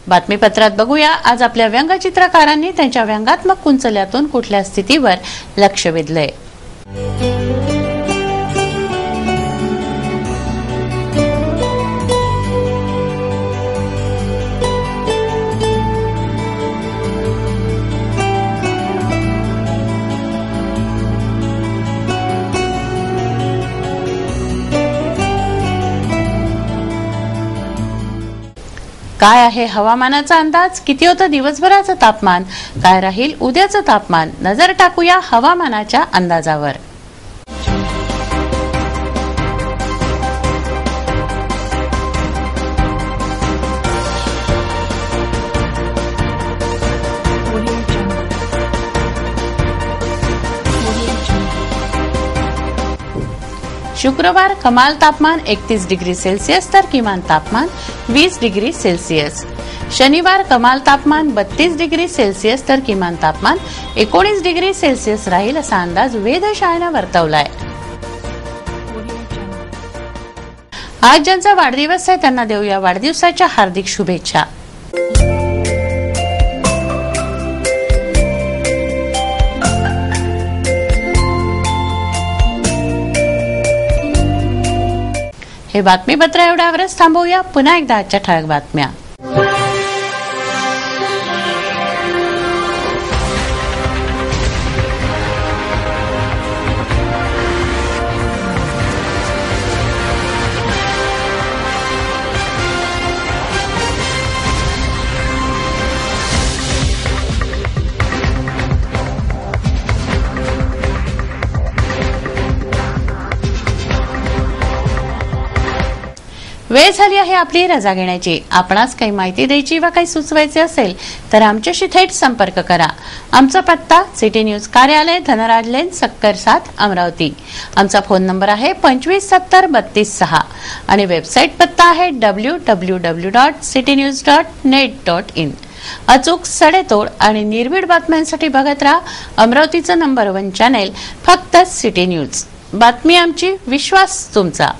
बातमीपत्रात बघूया आज आपल्या व्यंगचित्रकारांनी त्यांच्या व्यंगात्मक कुंचल्यातून कुठल्या स्थितीवर लक्ष वेधलंय। काय आहे हवामानाचा अंदाज, किती होतं दिवसभराचं तापमान, काय राहील उद्याचं तापमान, नजर टाकूया हवामानाच्या अंदाजावर। शुक्रवार कमाल तापमान 31 डिग्री सेल्सिअस तर किमान तापमान 20 डिग्री सेल्सिअस। शनिवार कमाल तापमान 32 डिग्री सेल्सिअस तर किमान तापमान 19 डिग्री सेल्सिअस राहील असा अंदाज वेधशाळेनं वर्तवलाय। आज ज्यांचा वाढदिवस आहे त्यांना देऊया वाढदिवसाच्या हार्दिक शुभेच्छा। हे बातमीपत्र एवढ्यावरच थांबवूया। पुन्हा एकदा आजच्या ठळक बातम्या। वेळ झाली आहे आपली रजा घेण्याची। आपणास काही माहिती द्यायची वा काही सुचवायचे असेल तर आमच्याशी थेट संपर्क करा। आमचा पत्ता सिटी न्यूज कार्यालय धनराज लेन सक्कर 7 अमरावती। आमचा फोन नंबर आहे 25703236 आणि वेबसाईट पत्ता आहे www.citynews.net.in। अचूक सडेतोड आणि निर्भीड बातम्यांसाठी बघत राहा अमरावतीचं नंबर 1 चॅनेल फक्त सिटी न्यूज। बातमी आमची, विश्वास तुमचा।